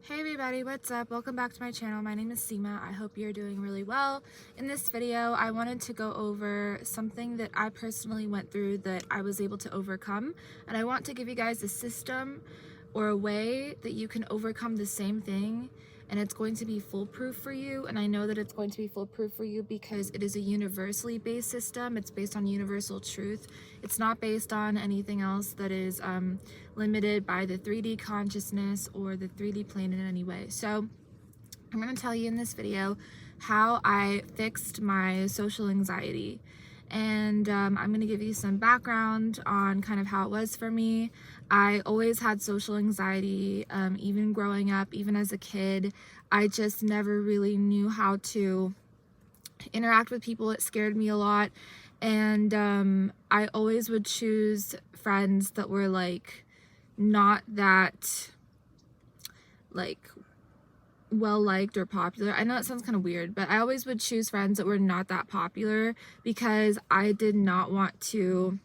Hey everybody, what's up? Welcome back to my channel. My name is Seema. I hope you're doing really well. In this video, I wanted to go over something that I personally went through that I was able to overcome, and I want to give you guys a system or a way that you can overcome the same thing, and it's going to be foolproof for you. And I know that it's going to be foolproof for you because it is a universally based system. It's based on universal truth. It's not based on anything else that is limited by the 3D consciousness or the 3D plane in any way. So I'm going to tell you in this video how I fixed my social anxiety. And I'm going to give you some background on kind of how it was for me. I always had social anxiety, even growing up, even as a kid. I just never really knew how to interact with people. It scared me a lot. And I always would choose friends that were like not that like well liked or popular. I know it sounds kind of weird, but I always would choose friends that were not that popular because I did not want to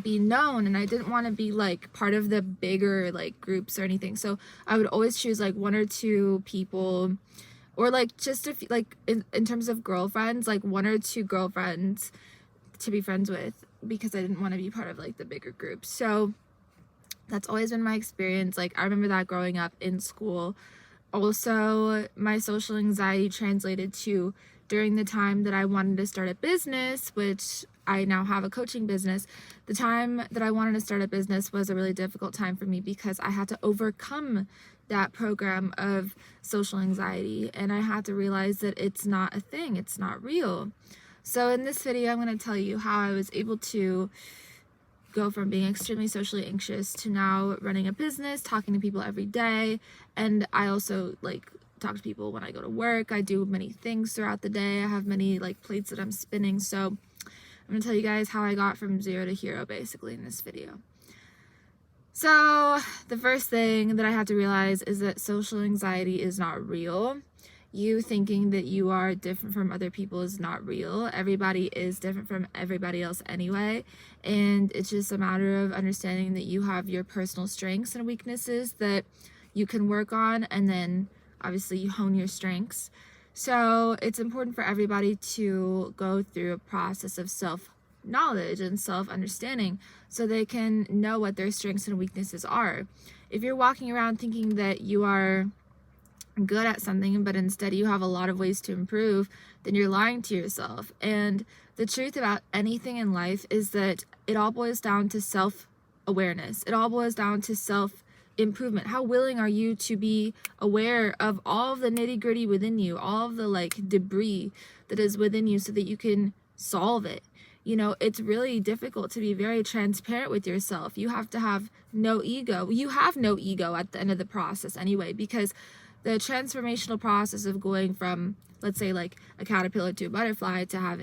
be known, and I didn't want to be like part of the bigger like groups or anything. So I would always choose like one or two people, or like just a few, like in terms of girlfriends, like one or two girlfriends to be friends with, because I didn't want to be part of like the bigger groups. So that's always been my experience. Like I remember that growing up in school. Also, my social anxiety translated to during the time that I wanted to start a business, which I now have a coaching business. The time that I wanted to start a business was a really difficult time for me because I had to overcome that program of social anxiety, and I had to realize that it's not a thing, it's not real. So in this video, I'm going to tell you how I was able to go from being extremely socially anxious to now running a business, talking to people every day. And I also like talk to people when I go to work. I do many things throughout the day. I have many like plates that I'm spinning. So I'm gonna tell you guys how I got from zero to hero basically in this video. So the first thing that I had to realize is that social anxiety is not real. You thinking that you are different from other people is not real. Everybody is different from everybody else anyway. And it's just a matter of understanding that you have your personal strengths and weaknesses that you can work on, and then obviously you hone your strengths. So it's important for everybody to go through a process of self-knowledge and self-understanding so they can know what their strengths and weaknesses are. If you're walking around thinking that you are good at something, but instead you have a lot of ways to improve, then you're lying to yourself. And the truth about anything in life is that it all boils down to self-awareness. It all boils down to self-improvement. How willing are you to be aware of all of the nitty-gritty within you, all of the like debris that is within you, so that you can solve it? You know, it's really difficult to be very transparent with yourself. You have to have no ego. You have no ego at the end of the process anyway, because the transformational process of going from, let's say, like a caterpillar to a butterfly, to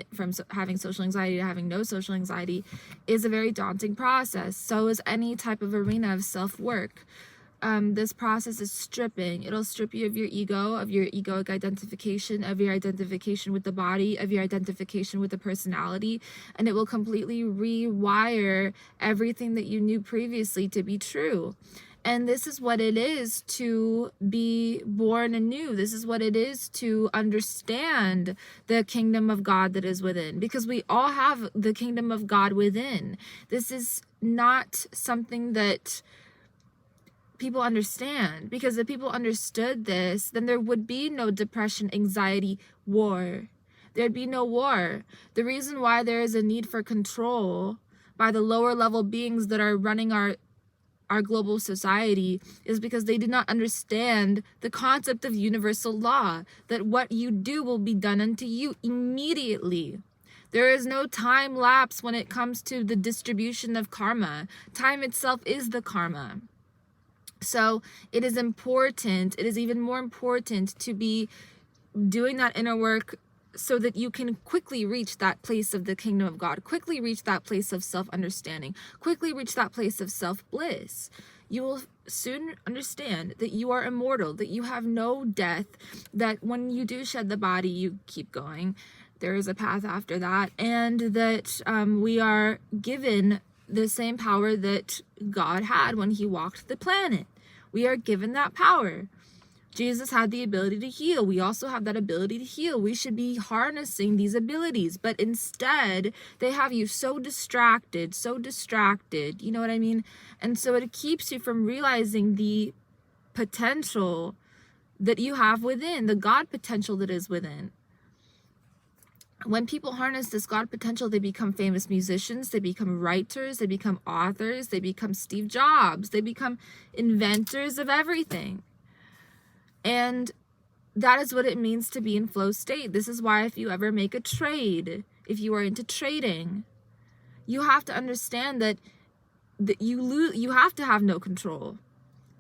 having social anxiety to having no social anxiety, is a very daunting process. So is any type of arena of self-work. This process is stripping. It'll strip you of your egoic identification, of your identification with the body, of your identification with the personality, and it will completely rewire everything that you knew previously to be true. And this is what it is to be born anew. This is what it is to understand the kingdom of God that is within, because we all have the kingdom of God within. This is not something that people understand, because if people understood this, then there would be no depression, anxiety, war. There'd be no war. The reason why there is a need for control by the lower level beings that are running our global society is because they did not understand the concept of universal law, that what you do will be done unto you immediately. There is no time lapse when it comes to the distribution of karma. Time itself is the karma. So it is important, it is even more important to be doing that inner work so that you can quickly reach that place of the kingdom of God, quickly reach that place of self-understanding, quickly reach that place of self-bliss. You will soon understand that you are immortal, that you have no death, that when you do shed the body, you keep going. There is a path after that, and that we are given the same power that God had when he walked the planet. We are given that power. Jesus had the ability to heal. We also have that ability to heal. We should be harnessing these abilities, but instead they have you so distracted, you know what I mean? And so it keeps you from realizing the potential that you have within, the God potential that is within. When people harness this God potential, they become famous musicians, they become writers, they become authors, they become Steve Jobs, they become inventors of everything. And that is what it means to be in flow state. This is why if you ever make a trade, if you are into trading, you have to understand that you have to have no control.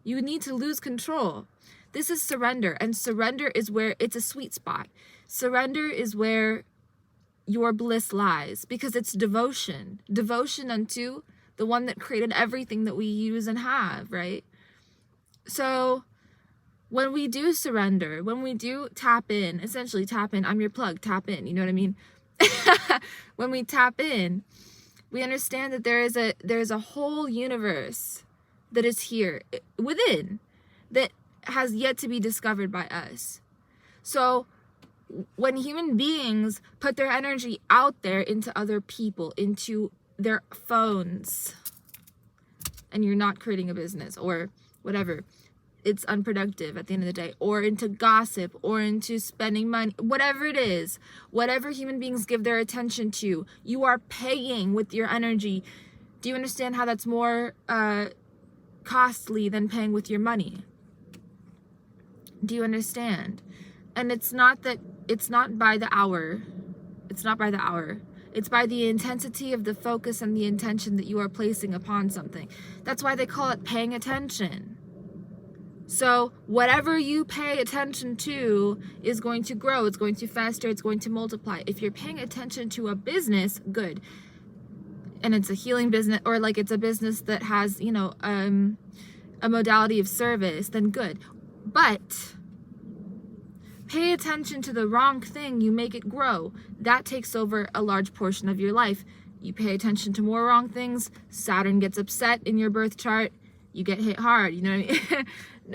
You need to lose control. This is surrender, and surrender is where it's a sweet spot. Surrender is where your bliss lies, because it's devotion unto the one that created everything that we use and have, right? So when we do surrender, when we do tap in, essentially tap in, I'm your plug, tap in, you know what I mean? When we tap in, we understand that there's a whole universe that is here within that has yet to be discovered by us. So when human beings put their energy out there into other people, into their phones, and you're not creating a business or whatever, it's unproductive at the end of the day, or into gossip, or into spending money, whatever it is, whatever human beings give their attention to, you are paying with your energy. Do you understand how that's more costly than paying with your money? Do you understand? And it's not by the hour. It's not by the hour. It's by the intensity of the focus and the intention that you are placing upon something. That's why they call it paying attention. So whatever you pay attention to is going to grow. It's going to fester. It's going to multiply. If you're paying attention to a business, good. And it's a healing business, or like it's a business that has, you know, a modality of service, then good. But pay attention to the wrong thing, you make it grow. That takes over a large portion of your life. You pay attention to more wrong things, Saturn gets upset in your birth chart, you get hit hard, you know what I mean?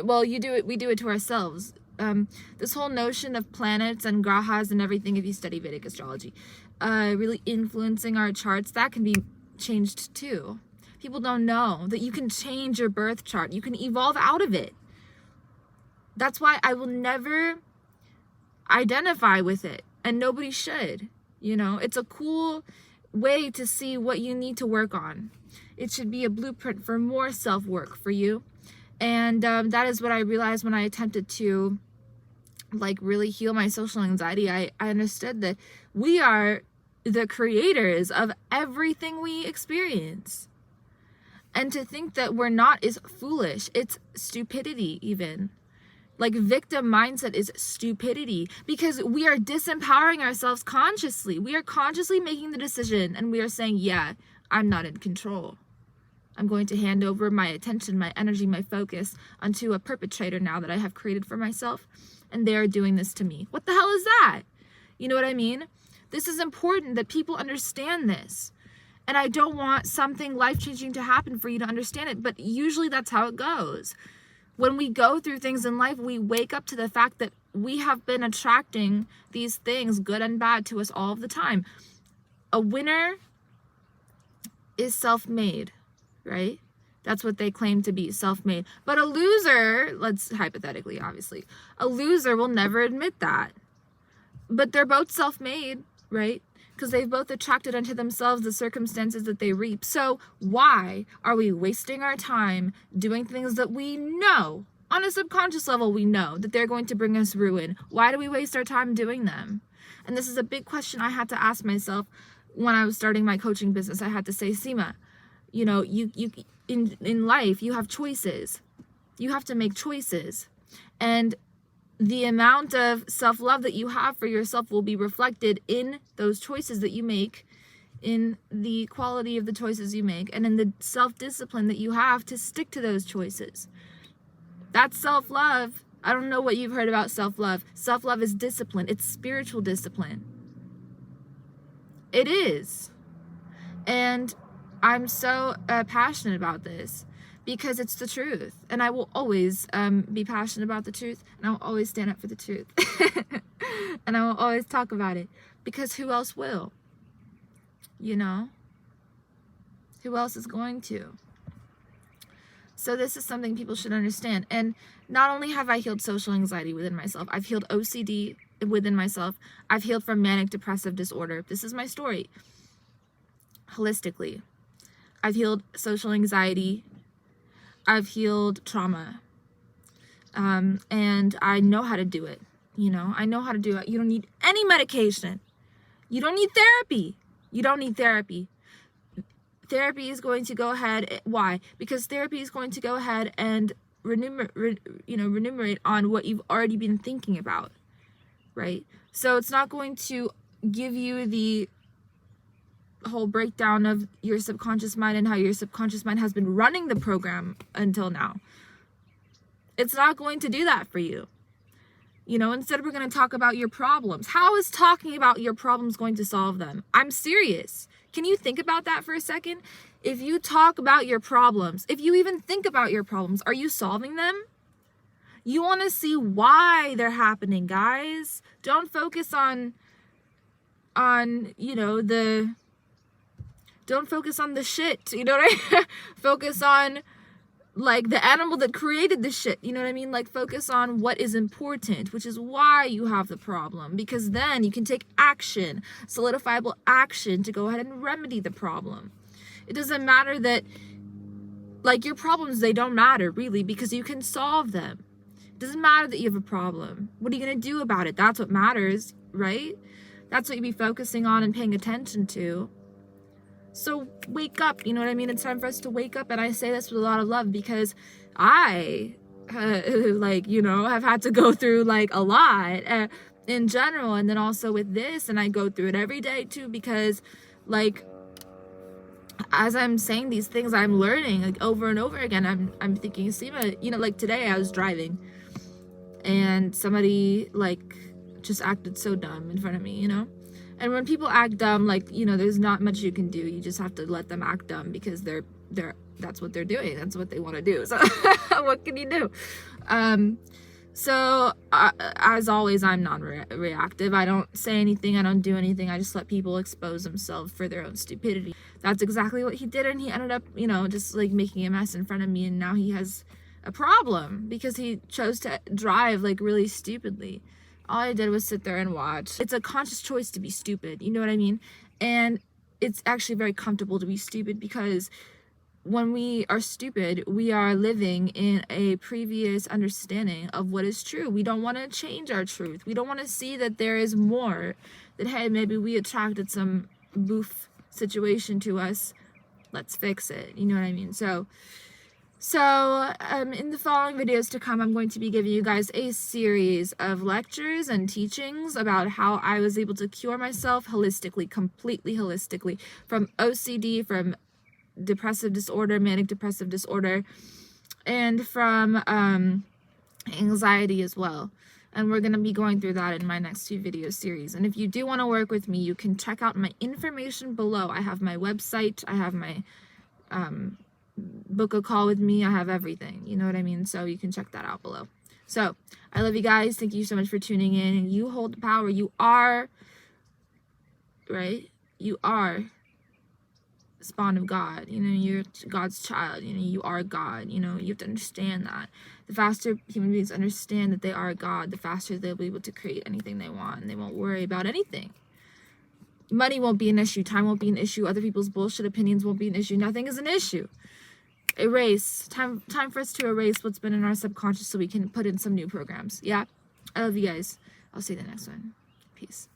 Well, we do it to ourselves. This whole notion of planets and grahas and everything, if you study Vedic astrology, really influencing our charts, that can be changed too. People don't know that you can change your birth chart. You can evolve out of it. That's why I will never identify with it, and nobody should. You know, it's a cool way to see what you need to work on. It should be a blueprint for more self-work for you. And that is what I realized when I attempted to like really heal my social anxiety. I understood that we are the creators of everything we experience. And to think that we're not is foolish. It's stupidity even. Like victim mindset is stupidity, because we are disempowering ourselves consciously. We are consciously making the decision and we are saying, yeah, I'm not in control. I'm going to hand over my attention, my energy, my focus onto a perpetrator now that I have created for myself, and they are doing this to me. What the hell is that? You know what I mean? This is important that people understand this. And I don't want something life-changing to happen for you to understand it, but usually that's how it goes. When we go through things in life, we wake up to the fact that we have been attracting these things, good and bad, to us all of the time. A winner is self-made, right? That's what they claim to be, self-made. But a loser, let's hypothetically, obviously, a loser will never admit that. But they're both self-made, right? Because they've both attracted unto themselves the circumstances that they reap. So why are we wasting our time doing things that we know, on a subconscious level, we know that they're going to bring us ruin? Why do we waste our time doing them? And this is a big question I had to ask myself when I was starting my coaching business. I had to say, Seema, you know, you in life, you have choices. You have to make choices. And the amount of self-love that you have for yourself will be reflected in those choices that you make, in the quality of the choices you make, and in the self-discipline that you have to stick to those choices. That's self-love. I don't know what you've heard about self-love. Self-love is discipline. It's spiritual discipline. It is. And I'm so passionate about this because it's the truth. And I will always be passionate about the truth, and I will always stand up for the truth. And I will always talk about it, because who else will? You know? Who else is going to? So this is something people should understand. And not only have I healed social anxiety within myself, I've healed OCD within myself. I've healed from manic depressive disorder. This is my story. Holistically. I've healed social anxiety. I've healed trauma. And I know how to do it. You know, I know how to do it. You don't need any medication. You don't need therapy. You don't need therapy. Therapy is going to go ahead. Why? Because therapy is going to go ahead and remunerate on what you've already been thinking about, right? So it's not going to give you the whole breakdown of your subconscious mind and how your subconscious mind has been running the program until now. It's not going to do that for you. You know, instead we're going to talk about your problems. How is talking about your problems going to solve them? I'm serious. Can you think about that for a second? If you talk about your problems, if you even think about your problems, are you solving them? You want to see why they're happening, guys. Don't focus on don't focus on the shit, you know what I mean? Focus on like the animal that created the shit, you know what I mean? Like focus on what is important, which is why you have the problem, because then you can take action, solidifiable action to go ahead and remedy the problem. It doesn't matter that, like, your problems, they don't matter really, because you can solve them. It doesn't matter that you have a problem. What are you going to do about it? That's what matters, right? That's what you be focusing on and paying attention to. So wake up, you know what I mean? It's time for us to wake up, and I say this with a lot of love because I, have had to go through, like, a lot in general, and then also with this, and I go through it every day, too, because, like, as I'm saying these things, I'm learning, like, over and over again. I'm thinking, Seema, you know, like, today I was driving, and somebody, like, just acted so dumb in front of me, you know? And when people act dumb, like, you know, there's not much you can do. You just have to let them act dumb because that's what they're doing. That's what they want to do. So what can you do? As always, I'm non-reactive. I don't say anything. I don't do anything. I just let people expose themselves for their own stupidity. That's exactly what he did. And he ended up, you know, just like making a mess in front of me. And now he has a problem because he chose to drive like really stupidly. All I did was sit there and watch. It's a conscious choice to be stupid, you know what I mean? And it's actually very comfortable to be stupid because when we are stupid, we are living in a previous understanding of what is true. We don't want to change our truth. We don't want to see that there is more, that, hey, maybe we attracted some boof situation to us. Let's fix it, you know what I mean? So in the following videos to come, I'm going to be giving you guys a series of lectures and teachings about how I was able to cure myself holistically, completely holistically, from OCD, from depressive disorder, manic depressive disorder, and from anxiety as well. And we're going to be going through that in my next few video series. And if you do want to work with me, you can check out my information below. I have my website, I have my book a call with me, I have everything, you know what I mean? So you can check that out below. So I love you guys. Thank you so much for tuning in. You hold the power. You are, right? You are the spawn of God. You know, you're God's child. You know, you are God. You know, you have to understand that. The faster human beings understand that they are God, the faster they'll be able to create anything they want, and they won't worry about anything. Money won't be an issue. Time won't be an issue. Other people's bullshit opinions won't be an issue. Nothing is an issue. Erase. Time for us to erase what's been in our subconscious so we can put in some new programs. Yeah? I love you guys. I'll see you in the next one. Peace.